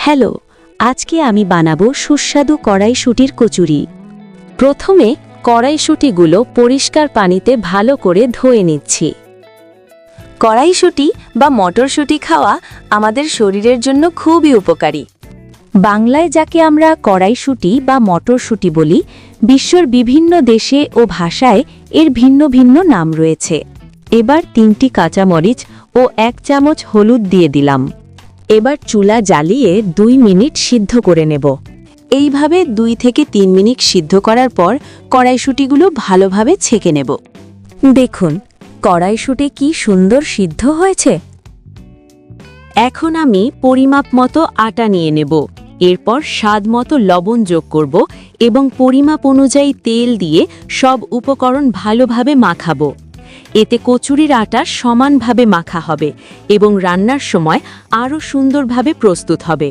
Hello, আজকে আমি বানাবো সুস্বাদু কড়াইশুঁটির কচুরি। প্রথমে কড়াইশুঁটিগুলো পরিষ্কার পানিতে ভালো করে ধুয়ে নিচ্ছি। কড়াইশুঁটি বা মটরশুঁটি খাওয়া আমাদের শরীরের জন্য খুবই উপকারী। বাংলায় যাকে আমরা কড়াইশুঁটি বা মটরশুঁটি বলি, বিশ্বের বিভিন্ন দেশে ও ভাষায় এর ভিন্ন ভিন্ন নাম রয়েছে। এবার 3টি কাঁচামরিচ ও 1 চামচ হলুদ দিয়ে দিলাম। এবার চুলা জ্বালিয়ে 2 মিনিট সিদ্ধ করে নেব। এইভাবে 2 থেকে 3 মিনিট সিদ্ধ করার পর কড়াইশুঁটিগুলো ভালোভাবে ছেঁকে নেব। দেখুন, কড়াইশুঁটি কি সুন্দর সিদ্ধ হয়েছে। এখন আমি পরিমাপ মতো আটা নিয়ে নেব। এরপর স্বাদ মতো লবণ যোগ করব এবং পরিমাপ অনুযায়ী তেল দিয়ে সব উপকরণ ভালোভাবে মাখাবো। এতে কচুরির আটা সমানভাবে মাখা হবে এবং রান্নার সময় আরও সুন্দরভাবে প্রস্তুত হবে।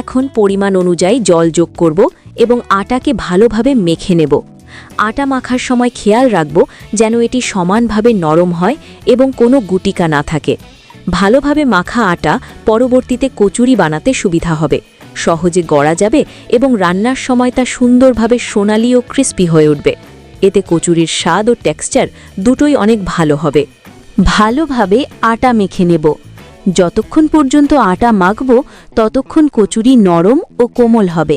এখন পরিমাণ অনুযায়ী জল যোগ করব এবং আটাকে ভালোভাবে মেখে নেব। আটা মাখার সময় খেয়াল রাখব যেন এটি সমানভাবে নরম হয় এবং কোনো গুটিকা না থাকে। ভালোভাবে মাখা আটা পরবর্তীতে কচুরি বানাতে সুবিধা হবে, সহজে গড়া যাবে এবং রান্নার সময় তা সুন্দরভাবে সোনালি ও ক্রিস্পি হয়ে উঠবে। এতে কচুরির স্বাদ ও টেক্সচার দুটোই অনেক ভালো হবে। ভালোভাবে আটা মেখে নেব। যতক্ষণ পর্যন্ত আটা মাখব ততক্ষণ কচুরি নরম ও কোমল হবে।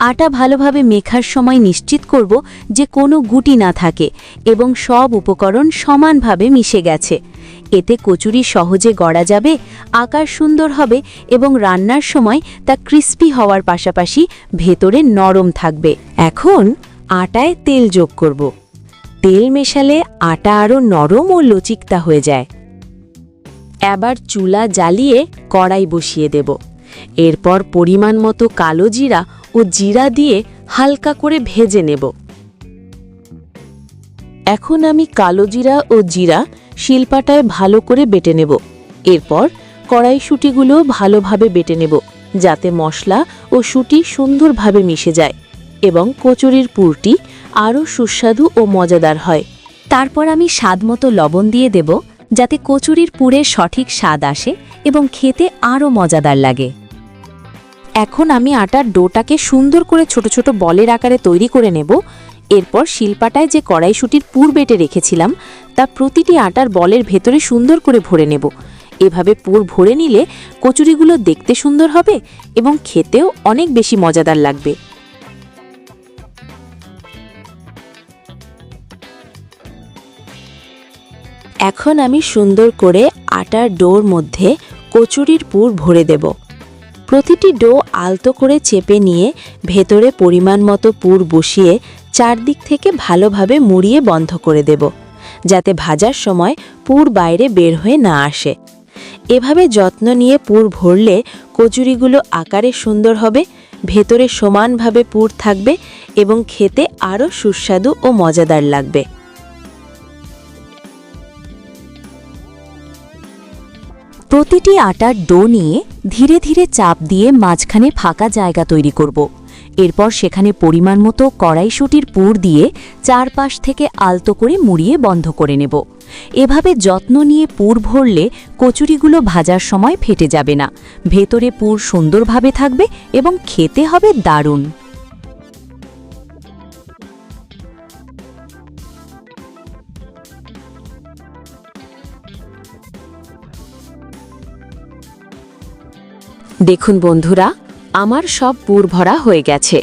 আটা ভালোভাবে মেখার সময় নিশ্চিত করব যে কোনো গুটি না থাকে এবং সব উপকরণ সমানভাবে মিশে গেছে। এতে কচুরি সহজে গড়া যাবে, আকার সুন্দর হবে এবং রান্নার সময় তা ক্রিস্পি হওয়ার পাশাপাশি ভেতরে নরম থাকবে। এখন আটায় তেল যোগ করব। তেল মেশালে আটা আরও নরম ও লচিকতা হয়ে যায়। এবার চুলা জ্বালিয়ে কড়াই বসিয়ে দেব। এরপর পরিমাণ মতো কালো জিরা ও জিরা দিয়ে হালকা করে ভেজে নেব। এখন আমি কালো জিরা ও জিরা শিলপাটায় ভালো করে বেটে নেব। এরপর কড়াইশুঁটিগুলো ভালোভাবে বেটে নেব যাতে মশলা ও শুঁটি সুন্দরভাবে মিশে যায় এবং কচুরির পুরটি আরও সুস্বাদু ও মজাদার হয়। তারপর আমি স্বাদমতো লবণ দিয়ে দেব যাতে কচুরির পুরের সঠিক স্বাদ আসে এবং খেতে আরও মজাদার লাগে। এখন আমি আটার ডোটাকে সুন্দর করে ছোট ছোট বলের আকারে তৈরি করে নেব। এরপর শিলপাটায় যে কড়াইশুঁটির পুর বেটে রেখেছিলাম তা প্রতিটি আটার বলের ভেতরে সুন্দর করে ভরে নেব। এভাবে পুর ভরে নিলে কচুরিগুলো দেখতে সুন্দর হবে এবং খেতেও অনেক বেশি মজাদার লাগবে। এখন আমি সুন্দর করে আটার ডোর মধ্যে কচুরির পুর ভরে দেব। প্রতিটি ডো আলতো করে চেপে নিয়ে ভেতরে পরিমাণ মতো পুর বসিয়ে চারদিক থেকে ভালোভাবে মুড়িয়ে বন্ধ করে দেব যাতে ভাজার সময় পুর বাইরে বের হয়ে না আসে। এভাবে যত্ন নিয়ে পুর ভরলে কচুরিগুলো আকারে সুন্দর হবে, ভেতরে সমানভাবে পুর থাকবে এবং খেতে আরও সুস্বাদু ও মজাদার লাগবে। প্রতিটি আটার ডো নিয়ে ধীরে ধীরে চাপ দিয়ে মাঝখানে ফাঁকা জায়গা তৈরি করব। এরপর সেখানে পরিমাণ মতো কড়াইশুঁটির পুর দিয়ে চারপাশ থেকে আলতো করে মুড়িয়ে বন্ধ করে নেব। এভাবে যত্ন নিয়ে পুর ভরলে কচুরিগুলো ভাজার সময় ফেটে যাবে না, ভেতরে পুর সুন্দরভাবে থাকবে এবং খেতে হবে দারুণ। দেখুন বন্ধুরা, আমার সব পুর ভরা হয়ে গেছে।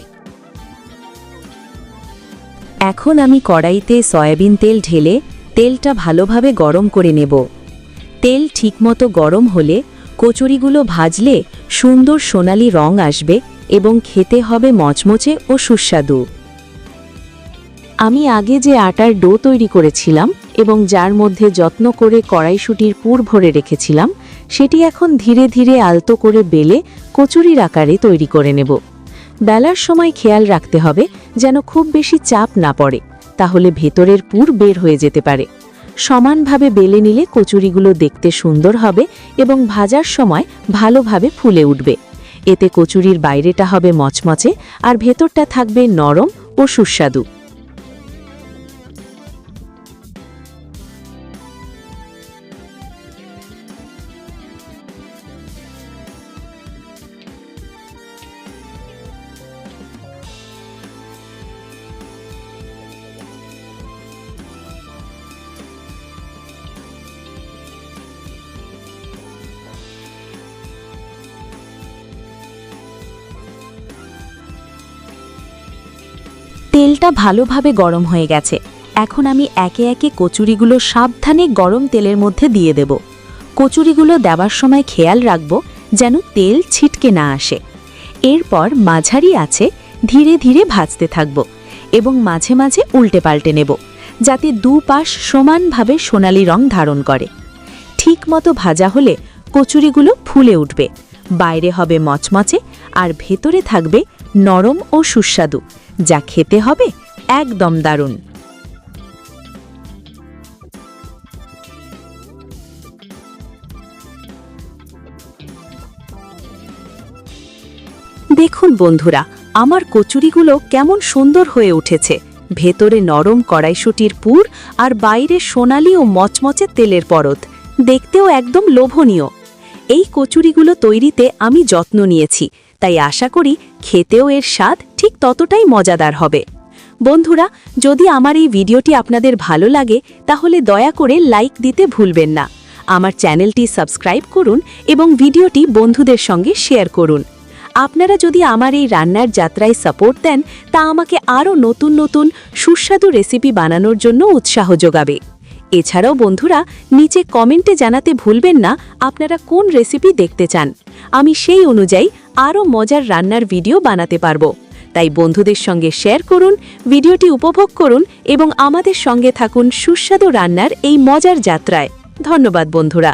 এখন আমি কড়াইতে সয়াবিন তেল ঢেলে তেলটা ভালোভাবে গরম করে নেব। তেল ঠিকমতো গরম হলে কচুরিগুলো ভাজলে সুন্দর সোনালি রং আসবে এবং খেতে হবে মচমচে ও সুস্বাদু। আমি আগে যে আটার ডো তৈরি করেছিলাম এবং যার মধ্যে যত্ন করে কড়াইশুঁটির পুর ভরে রেখেছিলাম সেটি এখন ধীরে ধীরে আলতো করে বেলে কচুরির আকারে তৈরি করে নেব। বেলার সময় খেয়াল রাখতে হবে যেন খুব বেশি চাপ না পড়ে, তাহলে ভেতরের পুর বের হয়ে যেতে পারে। সমানভাবে বেলে নিলে কচুরিগুলো দেখতে সুন্দর হবে এবং ভাজার সময় ভালোভাবে ফুলে উঠবে। এতে কচুরির বাইরেটা হবে মচমচে আর ভেতরটা থাকবে নরম ও সুস্বাদু। তেলটা ভালোভাবে গরম হয়ে গেছে। এখন আমি একে একে কচুরিগুলো সাবধানে গরম তেলের মধ্যে দিয়ে দেব। কচুরিগুলো দেওয়ার সময় খেয়াল রাখব যেন তেল ছিটকে না আসে। এরপর মাঝারি আছে ধীরে ধীরে ভাজতে থাকব এবং মাঝে মাঝে উল্টে পাল্টে নেব, যাতে দুপাশ সমানভাবে সোনালি রং ধারণ করে। ঠিকমতো ভাজা হলে কচুরিগুলো ফুলে উঠবে, বাইরে হবে মচমচে আর ভেতরে থাকবে নরম ও সুস্বাদু, যা খেতে হবে একদম দারুণ। দেখুন বন্ধুরা, আমার কচুরিগুলো কেমন সুন্দর হয়ে উঠেছে। ভেতরে নরম কড়াইশুঁটির পুর আর বাইরে সোনালি ও মচমচে তেলের পরত, দেখতেও একদম লোভনীয়। এই কচুরিগুলো তৈরিতে আমি যত্ন নিয়েছি, তাই আশা করি খেতেও এর স্বাদ ঠিক ততটাই মজাদার হবে। বন্ধুরা, যদি আমার এই ভিডিওটি আপনাদের ভালো লাগে তাহলে দয়া করে লাইক দিতে ভুলবেন না। আমার চ্যানেলটি সাবস্ক্রাইব করুন এবং ভিডিওটি বন্ধুদের সঙ্গে শেয়ার করুন। আপনারা যদি আমার এই রান্নার যাত্রায় সাপোর্ট দেন তা আমাকে আরও নতুন নতুন সুস্বাদু রেসিপি বানানোর জন্য উৎসাহ যোগাবে। এছাড়াও বন্ধুরা, নিচে কমেন্টে জানাতে ভুলবেন না আপনারা কোন রেসিপি দেখতে চান। আমি সেই অনুযায়ী আরও মজার রান্নার ভিডিও বানাতে পারবো। তাই বন্ধুদের সঙ্গে শেয়ার করুন, ভিডিওটি উপভোগ করুন এবং আমাদের সঙ্গে থাকুন সুস্বাদু রান্নার এই মজার যাত্রায়। ধন্যবাদ বন্ধুরা।